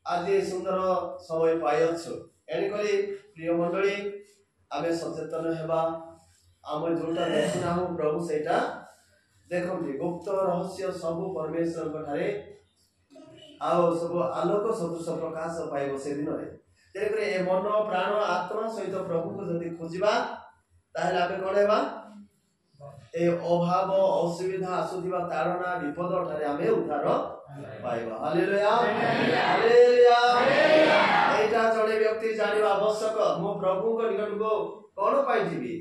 आज सुंदर समय पाइछु एणिक प्रिय मंडली आमे सचेतन हेबा आम जोटा देखुना प्रभु सेटा देखते गुप्त रहस्य सब परमेश्वर ठारे आओ सब आलोक सदृश प्रकाश पाइब से दिन में तेरे ए मन प्राण आत्मा सहित प्रभु को जदि खोजिबा ताहले आमे कोन हेबा ए अभाव असुविधा आसुथिबा ताड़ना विपद ठारे आमे उद्धार पाइबा। Hallelujah hallelujah. एटा जणे व्यक्ति जानिबा आवश्यक मो प्रभु को निकट को कोन पाइजिबी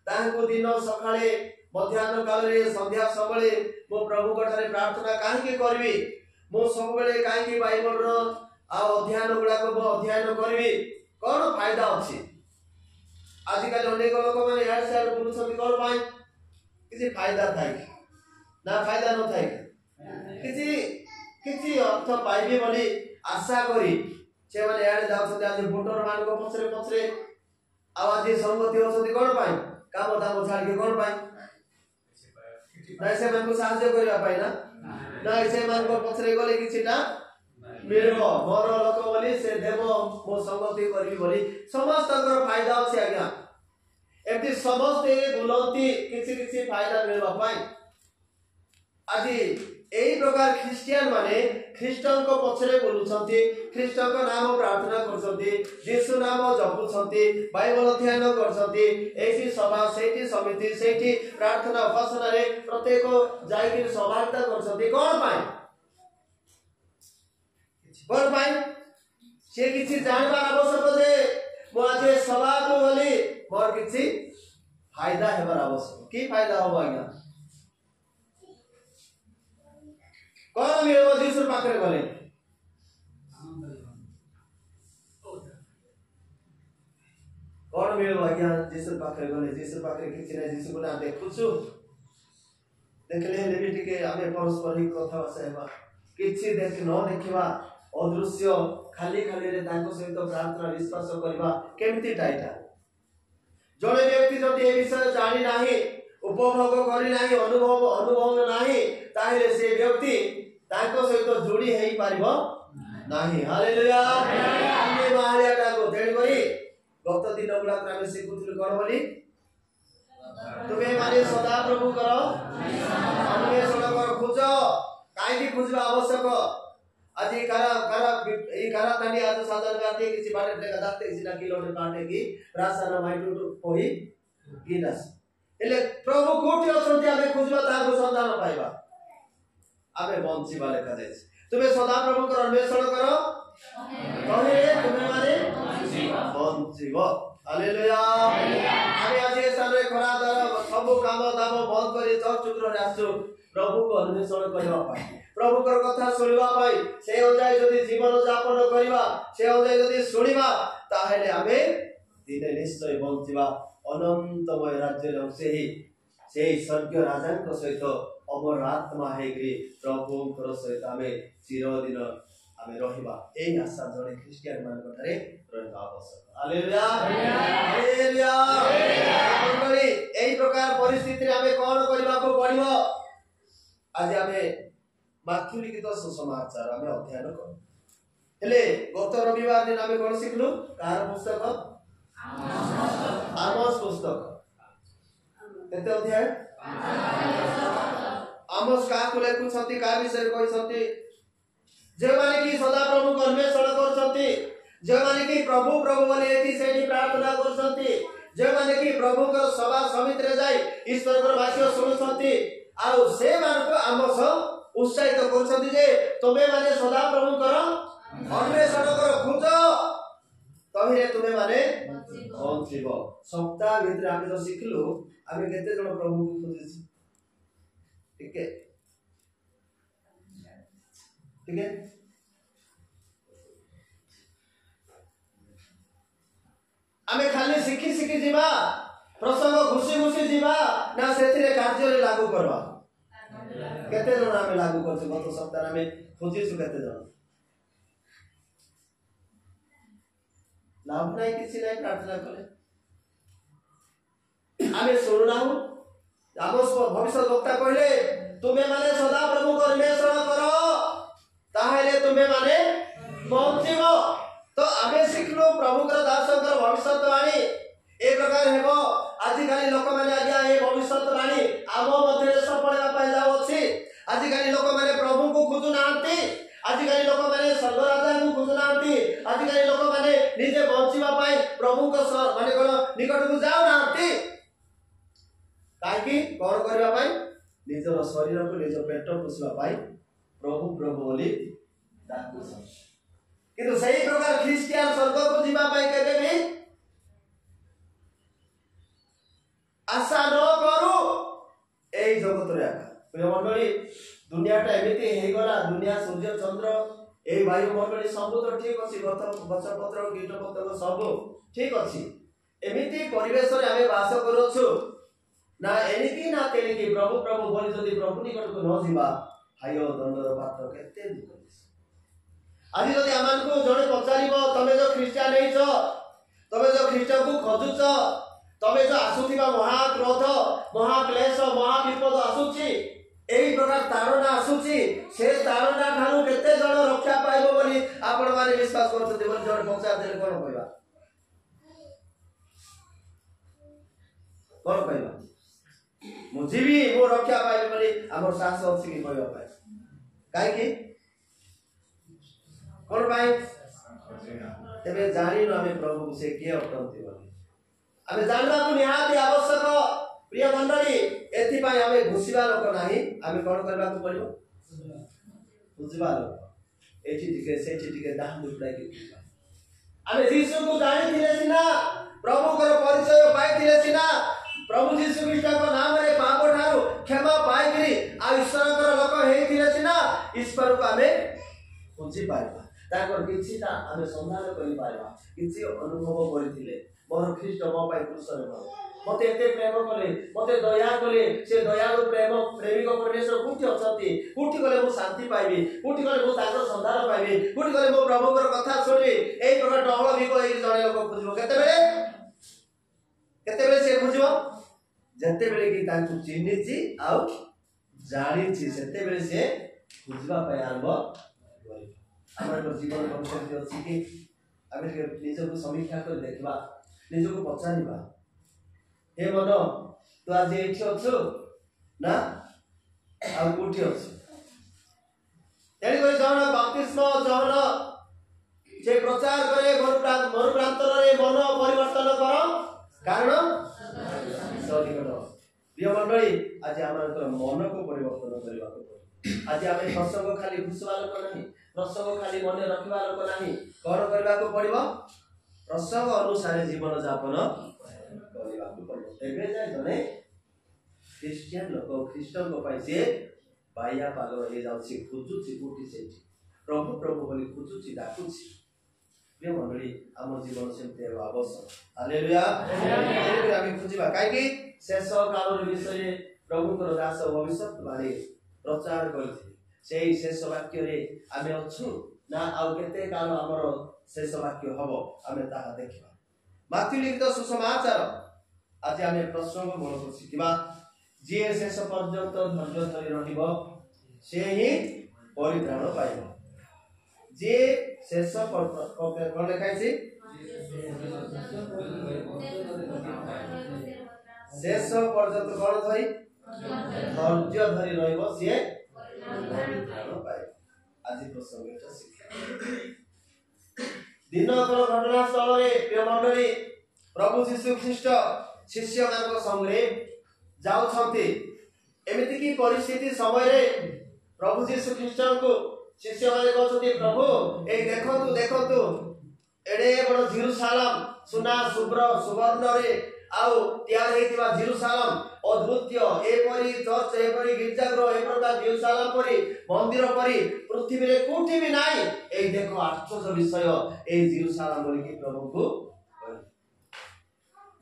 ताहाको दिन सकाळे मध्याह्न काल रे संध्या सबले मो प्रभु को ठारे प्रार्थना काहे के करबी मो सब बेले काहे के बाइबल रो आ अध्ययन गुडा को अध्ययन करबी कोन फायदा अछि। आज काल अनेक लोक माने यार सार बुलुछथि कोन पाई किछि फायदा थाई ना फायदा न थाई किछि अर्थ पाइबे बोली आशा करी से माने यार जाउछथि आज वोटर मान को पछरे पछरे आवाज संगति होछथि कोन पाई काम दाम छाड़ के कोन पाई ना से मन को साहाय्य करबा पाई ना से मन को पछरे गले किछिटा मिलबो मोर लोक बोली से देबो मो संगति करबी बोली समस्त फायदा अछि आज्ञा एमती समस्त बुलंती किछि फायदा मिलबा पाई आज एई प्रकार ख्रिस्टियन माने ख्रिस्टन को पछरे बोलुछंती ख्रिस्ट को नाम प्रार्थना करछंती यीशु नाम जपुछंती बाइबल अध्ययन करछंती एसी सभा सेठी समिति सेठी प्रार्थना उपासना रे प्रत्येक जायके सहभागिता करछंती कोन पाई से किछि जानबा आवश्यक जे मो आज सभा को बोली मोर किछि फायदा हेबार आवश्यक की फायदा हो आज्ञा कोन मिलबो जीसु पाखरे गले कोन मिलबो आज्ञा जीसु पाखरे गले जीसु पाखरे किछि नै जीसु को ना देखुछु देखले लेबी टिके आमे परस्पर ही कथा बसेबा किछि देख न देखिबा अदृश्य खाली खाली रे तांको सहित प्रार्थना विश्वास करबा केमती टाइटा जणे व्यक्ति जदि ए विषय जानि नाही उपभोग करि नाही अनुभव नाही ताहिले से व्यक्ति तांको सहित जोड़ी हेई पारिबो नाही। हालेलुया आमे मारियाटा को तेण करी गत दिन गुडा आमे सिखुथुल कोन बोली तुमे माने सदा प्रभु करो अन्वेषण करो खोजो काई की खोजबा आवश्यक आज कारा तानी आज साधारण काटे किसी बाटे देखा दाते किसी ना किलोमीटर काटे की रास्ता ना माइटू तो कोई गिनस एले प्रभु कोठी असंति आमे खोजबा ताको संधान पाइबा आमे बंची बाले कजे तुमे सदा प्रभु को अन्वेषण करो तहे तुमे माने बंचीबो। हालेलुया आमे आज ए सारे खरा दर सब काम दाम बंद करी चर्च चुक्र रे आसु प्रभु को अन्वेषण करबा पाई प्रभु कर कथा सुनिबा पाई से अनुसार जदि जीवन यापन करिबा से अनुसार जदि सुनिबा ताहेले आमे दिने निश्चय बंचिबा अनंतमय राज्य से स्वर्गीय राजा को सहित अमर आत्मा हेग्री प्रभु कर सहित आमे चिरदिन आमे रहिबा एई आशा जने ख्रिस्टियन मान कथारे रहबा आवश्यक। हालेलुया हालेलुया मंडली एई प्रकार परिस्थिति रे आमे कोन करबा को पड़िबो आज आमे माथु लिखित सुसमाचार आमे अध्ययन करू हेले गत रविवार दिन आमे कोन सिखलु कार पुस्तक आमोस पुस्तक केते अध्याय आमोस का को लेखु छथि का विषय कहि छथि जे माने की सदा प्रभु को अन्वेषण कर छथि जे माने की प्रभु प्रभु बोले एठी सेठी प्रार्थना कर छथि जे माने की प्रभु को सभा समिति रे जाई ईश्वर को वाक्य सुनु छथि आ से मान को आमोस उत्साहित करछथि जे तमे माने सदा प्रभु करो अन्वेषण करो खोजो तहिरे तुमे माने बंचिबो। सप्ताह भीतर आमे जो सिखलु आमे केते जण प्रभु को खोजिछि ठीक है आमे खाली सिखी जीवा प्रसंग घुसी जीवा ना सेतिरे कार्य रे लागू करबा केते जण आमे लागू करछु गत सप्ताह आमे खोजिछु केते जण लाभ नहीं किसी नहीं प्रार्थना करे आमे सुनुना हूं आमोस भविष्य वक्ता कहले तुमे माने सदा प्रभु को अन्वेषण करो ताहेले तुमे माने बंचीब तो आम शिखलु प्रभुकर दासंकर भविष्यवाणी ए प्रकार हेबो आजिकाली लोक माने आज्ञा ए भविष्यवाणी आम मध्य सफल जाऊँगी आजिकाली लोक माने प्रभु को खोजु नांती आजिकाली लोक माने स्वर्गराजा को खोजु नांती आजिकाली लोक माने निजे बंचीबा पाई प्रभु को माने कोन निकट को जाऊ नांती काहे कोन करबा पाई निजर शरीर को निज पेट पोषिबा पाई प्रभु प्रभु बोली डाकुछन किंतु सही प्रकार ख्रिस्टियन स्वर्ग को जीवा पाई केबे भी आशा न करू एई जगत रे आका प्रिय मंडली दुनियाटा एमिति हे गला दुनिया सूर्य चंद्र ए वायु मंडली सब तो ठीक अछि गछ पत्र कीट पतंग सब ठीक अछि एमिति परिवेश रे आमे वास करूछु ना एनिकी ना तेनिकी प्रभु प्रभु बोली जदि प्रभु निकट को न जीवा हायो दंडर पात्र केते दुख आज जदि आमान को जणे पचारिबो तमे जो ख्रिस्टियन हेइछ तमे जो ख्रिस्ट को खोजुछ तमे जो आसुथिबा महाक्रोध महाक्लेश महाविपद आसुची एई प्रकार तारणा आसुची से तारणा ठानु केते जण रक्षा पाइबो बोली आपण माने विश्वास करछथि बोली जण पचार देले कोन कहबा कोन कहबा मु जीवी मो रक्षा पाइबो बोली हमर साहस अछि कि कहबा पाइ काहे कि कोन पाइ तबे जानि न आमे प्रभु से के अटंती बोली आमे जानबा को निहाती आवश्यक प्रिय मंडली एथि पाई आमे घुसिबा लोक नाही आमे कोन करबा को पड़िबो बुझबा लोक एथि टिके सेथि टिके दाम दुपडाई के आमे यीशु को जानि थिले सिना प्रभु को परिचय पाई थिले सिना प्रभु यीशु ख्रीष्ट को नाम रे पाप ठारू क्षमा पाई गिरी आ ईश्वर को लोक हेई थिले सिना ईश्वर को आमे बुझि पाइबा ताकर किछिटा आमे संधान करि पाइबा किछि अनुभव करिथिले मोर ख्रीष्ट मो पाई क्रूसरे मते एते प्रेम कले मते दया कले से दयालु प्रेम प्रेमिक परमेश्वर कुठी अछती कुठी गले मु शांति पाइबी कुठी गले मु ताकर संधान पाइबी कुठी गले मु प्रभुकर कथा सुनबी एई प्रकार डहळ बिको एई जणे लोक बुझबो केते बेले से बुझबो जते बेले कि तांकु चिन्हिची आ जानिची सेते बेले से बुझबा पाए आरंभ करिबो हमर जीवन भविष्य अछि कि आमे निजको समीक्षा कर देखबा निजको पचारिबा हे मन तू आज एठी अछु ना आ कोठी अछु तेरी कोई जन बप्तिस्म जन जे प्रचार करे मरुप्रांतर रे मन परिवर्तन कर कारण सनिकट प्रिय मंडली आज आमर मन को परिवर्तन करबा को आज आमे प्रसंग खाली घुसवा लोक नाही प्रसंग खाली मन रखिबा लोक नाही कोन करबा को पड़िबो प्रसंग अनुसार जीवन यापन करबा को पड़िबो एबे जाय जने क्रिश्चियन लोक ख्रीष्टन को पाइ से बाया पागल हे जाउछि खुजुछि कोठी सेठी प्रभु प्रभु बोली खुजुछि डाकुछि प्रिय मंडली हमर जीवन सेमते आवश्यक हालेलुया हालेलुया आमे खुजिबा काहे कि शेष कालर विषय प्रभु को दास भविष्यवाणी प्रचार करथि सेही शेष वाक्य रे आमे अछु ना आउ केते काल हमर शेष वाक्य हबो आमे ताहा देखिबा माथि लिखित सुसमाचार आज आमे प्रसंग मूल को शिखिबा जे शेष पर्यंत धैर्य धरि रहिबो से ही परित्राण पाइबो जे शेष कोन लेखाइ छी शेष पर्यंत कोन धरि धैर्य धरि रहिबो से परित्राण पाइबो आज प्रसंगटा शिक्षा दिन घटना स्थल रे प्रिय मंडली प्रभु यीशु ख्रीष्ट शिष्य मान संगे जाउ छथि एमिति की परिस्थिति समय रे प्रभु यीशु ख्रीष्ट को शिष्य माने कहथि प्रभु ए देखंतु देखंतु एडे बड़ जेरूशलेम सुना शुभ्र सुवर्ण रे आउ तैयार हेतिबा जेरूशलेम अद्भुत एपरी चर्च एपरी गिरजागृह ए प्रकार जेरूशलेम परी मंदिर परी पृथ्वी रे कोठी भी नाही ए देखो आश्चर्य विषय ए जेरूशलेम बोली कि प्रभु को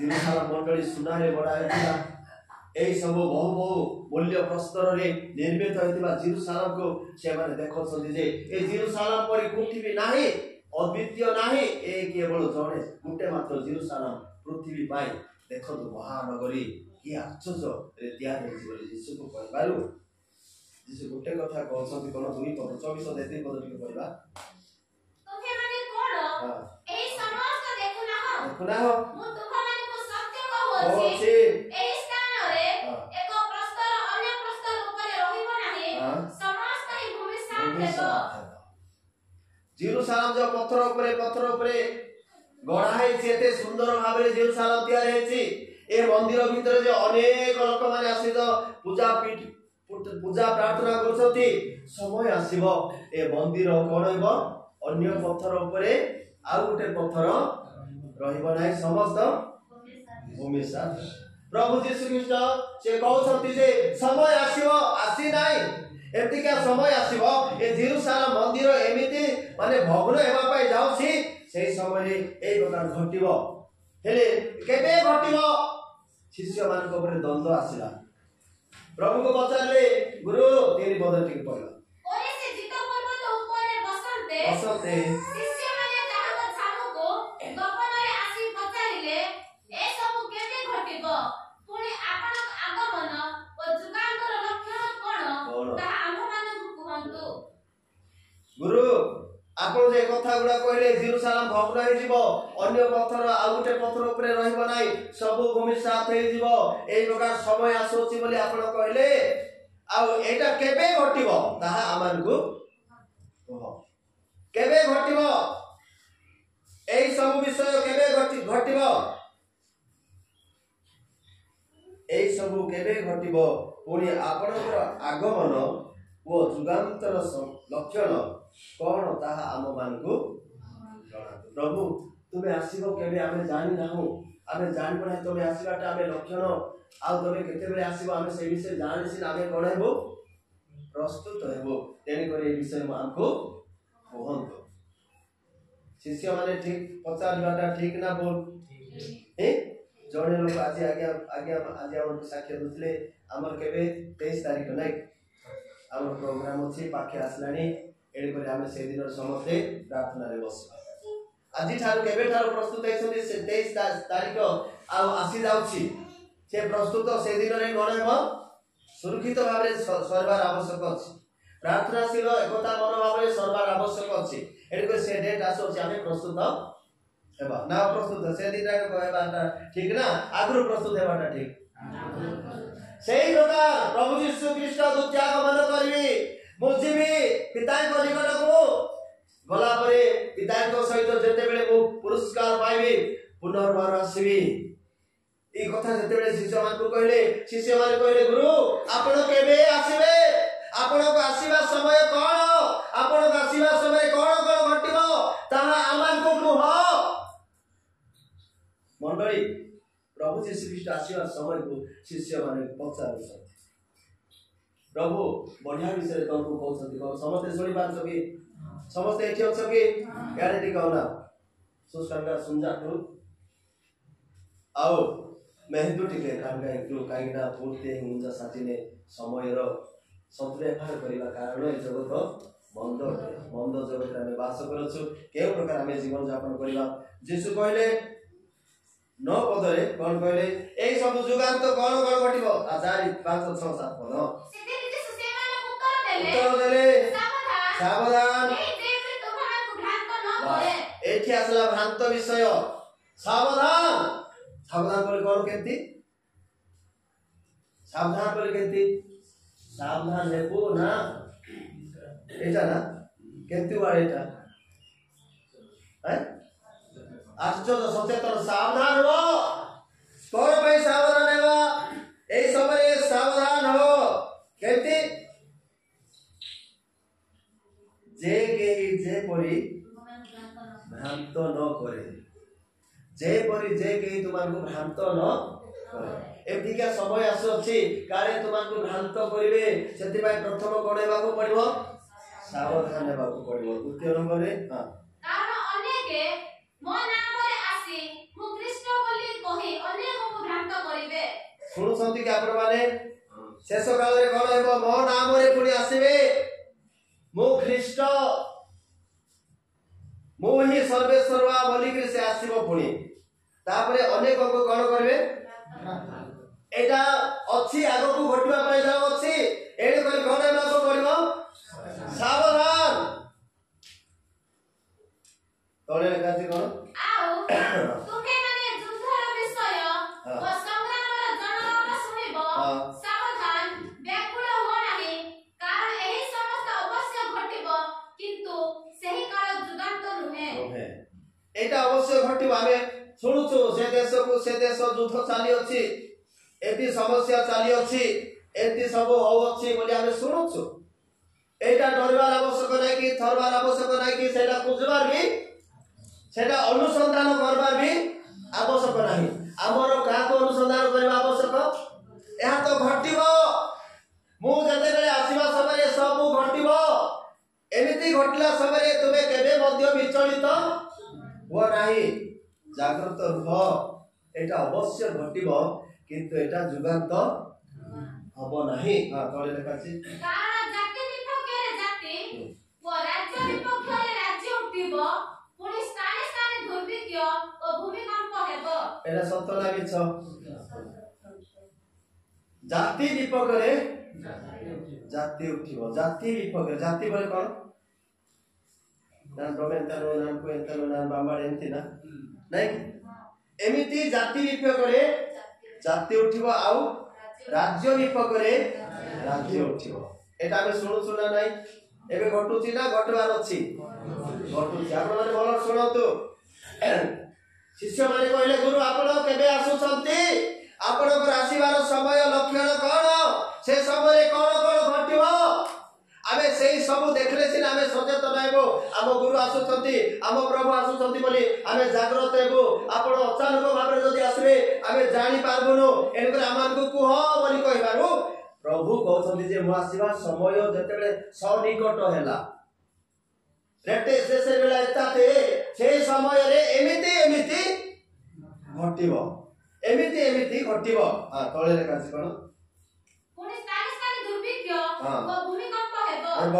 जेरूशलेम मंडली सुना रे बडा हेतिबा ए सब बहु बहु मूल्य प्रस्तर रे निर्मित हेतिबा जेरूशलेम को से माने देखो छथि जे ए जेरूशलेम परी कोठी भी नाही अद्वितीय नाही ए केवल जणे गुटे मात्र जेरूशलेम पृथ्वी पाई देखो तो महानगरी कि आश्चर्य रे तैयार हेछि बोली यीशु को कहबारु यीशु गुटे कथा कहछथि कोन 2 पद 24 23 पद टिके पढिबा ଏହି ସମସ୍ତ ଦେଖୁନା ହୋ ଦେଖୁନା ହୋ ମୁଁ ତୁମମାନଙ୍କୁ ସତ୍ୟ କହୁଅଛି ଏହି ସ୍ଥାନରେ ଏକ ପ୍ରସ୍ତର ଅନ୍ୟ ପ୍ରସ୍ତର ଉପରେ ରହିବ ନାହିଁ ସମସ୍ତ ଏହି ଭୂମି ସାତ ହେବ। जेरुसालेम जो पत्थर उपरे गढ़ा है एते सुंदर भाव में जेरुसालेम तैयार है ए मंदिर भीतर जो अनेक लोक माने आसी तो पूजा प्रार्थना करछथि समय आसीबो ए मंदिर कोन हेबो अन्य पत्थर उपरे आ गुटे पत्थर रहिबो नाही समस्त भूमि साथ प्रभु यीशु ख्रीष्ट से कहउछथि जे समय आसीबो आसी नाही एतिका समय आसीबो ए जेरुसालेम मंदिर एमिति माने भग्न हेबा पय जाउछि सेही समय ए प्रकार घटिबो हेले केबे घटिबो शिष्य मान को ऊपर द्वंद्व आसिला प्रभु को पचारले गुरु तेरी बदल ठीक पड़ला ओरे से जितो पर्वत ऊपर बसंते शिष्य माने ताहाको छामुको गपनरे आसी पचारिले ए सब केबे घटिबो पुनी आपण आगमन ओ जुगांतर लक्षण कोन ताहा आम्भ मानकु कहंतु गुरु आपण जे कथा गुडा कहले जेरुसालेम भग्न हे जीवो अन्य पत्थर आ गुटे पत्थर ऊपर रहिबो नाही सब भूमि साथ हे जीवो एई प्रकार समय आसोची बोली आपण कहले आ एटा केबे घटिबो ताहा आमानकु कहो केबे घटिबो एई सब विषय केबे घटिबो एई सब केबे घटिबो पुनी आपणकर आगमन ओ जुगांतर लक्षण कौन ताहा आम मानकु प्रभु तुम्हें आसीबो केबे आमे जानि नाहु आमे जानि पडा तुम्हें आसीबाटा आमे लक्षण आ तुम्हें केते बेले आसीबो आमे से विषय जानि सिन आमे कोन हेबो प्रस्तुत हेबो तेनी करे ए विषय मानकु कहंतो शिष्य माने ठीक पचारबाटा ठीक ना बोल ए जणे लोक आज आगे आज हम साक्ष्य दुतले हमर केबे 23 तारिख नै हमर प्रोग्राम अछि पाखे आसलानी एडी करे आमे से दिन समस्ते प्रार्थना रे बसबा আজি ठार केबे ठार प्रस्तुत हेछथि से 23 तारिख आ आसी जाउछि से प्रस्तुत से दिन रे गणेबो सुरक्षित भाव रे सरबार आवश्यक अछि प्रार्थनाशील एकता मनोभाव रे सरबार आवश्यक अछि एडी करे से डेट आसोछि आमे प्रस्तुत हेबा ना प्रस्तुत से दिन रे कहबाटा ठीक ना आगु प्रस्तुत हेबाटा ठीक सेही प्रकार प्रभु यीशु ख्रीष्ट दुत्यागमन करिवि मुझिबी पिता को निकट को गला परे पिता को सहित जते बेले मु पुरस्कार पाइबी पुनर्बार आसीबी ई कथा जते बेले शिष्य मान को कहले गुरु आपण केबे आसीबे आपण को आसीबा समय कोन आपण को आसीबा समय कोन घटिबो ताहा आमान को कह मंडली प्रभु यीशु ख्रीष्ट आसीबा समय को शिष्य माने पचारु प्रभु बढ़िया विषय तुमको कहउछथि समस्त सुनि पाछो कि समस्त एठी अछ कि यारे टी कहना सुस्कांगा सुनजाटु आओ मेहदु टिके कांगा एकु काइना पूर्ति हुंजा साथिने समय रो सत्व्यवहार करिबा कारण ए जगत मंद जगत रे वास करछु केउ प्रकार हमें जीवन यापन करिबा जेसु कहले 9 पदरे कोन कहले एई सब जुगांत कोन घटिबो आ 4 5 6 7 पद उत्तर देले सावधान एठी आसला भ्रांत विषय सावधान बोले कोन केंती सावधान बोले केंती सावधान हेबो ना एटा ना केंती वार एटा है आश्चर्य सचेतन सावधान हो कोन भाई सावधान हेबा एई समय सावधान हो केंती जे केही जे परी भ्रांत न करे जे परी जे केही तुमको भ्रांत न करे एतिका समय आसु अछि कारे तुमको भ्रांत करिवे सेति भाई प्रथम कोणेबा को पड़िबो सावधान हेबा को पड़िबो द्वितीय नंबर रे हां कारण अनेके मो नाम रे आसी मु कृष्ण बोली कहि अनेक को भ्रांत करिवे सुनु संति के आपण माने शेष काल रे कोन हेबो मो नाम रे पुनी आसीबे मु ख्रीष्ट मु ही सर्वेश्वरवा बोली कि से आसीबो पुनी तापरे अनेक को कोन करबे एटा अछि आगो को घटवा पाइ जाउ अछि एडी कर कोन हेबा को पड़िबो सावधान तो ତଳେ ଲେଖା ଅଛି କଣ? ଆଉ ତୁମେ ମାନେ ଯୁଦ୍ଧର ବିଷୟ ଓ ସଂଗ୍ରାମର ଜଣାଣ ଶୁଣିବ ସାବଧାନ ବ୍ୟାକୁଳ ହୁଅ ନାହିଁ କାରଣ ଏହି ସମସ୍ତ ଅବଶ୍ୟ ଘଟିବ କିନ୍ତୁ ସେହି କାଳ ଯୁଗାନ୍ତ ନୁହେଁ। ଏଇଟା ଅବଶ୍ୟ ଘଟିବ। ଆମେ ଶୁଣୁଛୁ ସେ ଦେଶ ଯୁଦ୍ଧ ଚାଲି ଅଛି, ଏଠି ସମସ୍ୟା ଚାଲି ଅଛି, ଏଠି ସବୁ ହଉଅଛି ବୋଲି ଆମେ ଶୁଣୁଛୁ। এইটা ডরবার আবশ্যক নাই কি থরবার আবশ্যক নাই কি সেটা খুঁজবার বি সেটা অনুসন্ধান করবার বি আবশ্যক নাই। আমার কাহাকে অনুসন্ধান করা আবশ্যক? ଏହା ତ ଘଟିବ। ମୁଁ ଯେତେବେଳେ ଆସିବା ସମୟରେ ସବୁ ଘଟିବ। ଏମିତି ଘଟିଲା ସମୟରେ ତୁମେ କେବେ ମଧ୍ୟ ବିଚଳିତ ହୁଅ ନାହିଁ, ଜାଗ୍ରତ ରୁହ। এটা অবশ্য ঘটিব কিন্তু এটা যুগান্ত হব ନାହିଁ। তଳେ লেখা আছে কারণ জাতি বিপক্ষে জাতি ও রাজ্য বিপক্ষে রাজ্য উঠিব, পুনি স্থানে স্থানে দুর্ভিক্ষ ও ভূমিকম্প ହେବ। এটা সত্য না মিছ? জাতি বিপক্ষে জাতি উঠিব, জাতি বিপক্ষে জাতি বলে কোন? না ডোমেন্টানো না কোয়েন্টানো না বাম্বার এমতি না নাই এমিতি জাতি বিপক্ষে জাতি উঠিব ଆଉ রাজ্য বিপক্ষে রাজ্য উঠিব। এটা আমি শুনুଛୁ না নাই? ଏବେ ঘটୁଛି ନା ঘটବାର ଅଛି? ঘটୁଛି। ଆପଣ ମାନେ ଭଲ ଶୁଣନ୍ତୁ। ଶିଷ୍ୟମାନେ କହିଲେ ଗୁରୁ ଆପଣ କେବେ ଆସୁଛନ୍ତି? ଆପଣଙ୍କର ଆସିବାର ସମୟ ଲକ୍ଷଣ କଣ? ସେ ସମୟରେ କଣ କଣ ଘଟିବ? ଆମେ ସେଇ ସବୁ ଦେଖିଲେ ସିନା ଆମେ ସଚେତନ ହେବୁ। ଆମ ଗୁରୁ ଆସୁଛନ୍ତି, ଆମ ପ୍ରଭୁ ଆସୁଛନ୍ତି ବୋଲି ଆମେ ଜାଗ୍ରତ ହେବୁ। ଆପଣ ଅଚାନକ ଭାବରେ ଯଦି ଆସିବେ ଆମେ ଜାଣିପାରିବୁନୁ। ଏଣୁକରି ଆମମାନଙ୍କୁ କୁହ ବୋଲି କହିବାରୁ ପ୍ରଭୁ କହୁଛନ୍ତି ଯେ ମୁଁ ଆସିବା ସମୟ ଯେତେବେଳେ ସନ୍ନିକଟ ହେଲା, সেই ସମୟରେ ଏମିତି ଏମିତି ଘଟିବ, ଏମିତି ଏମିତି ଘଟିବ। ତଳେ ଲେଖା ଅଛି କଣ? ପୁଣି ସ୍ଥାନେ ସ୍ଥାନେ ଦୁର୍ଭିକ୍ଷ ଓ ଭୂମିକମ୍ପ ହେବ।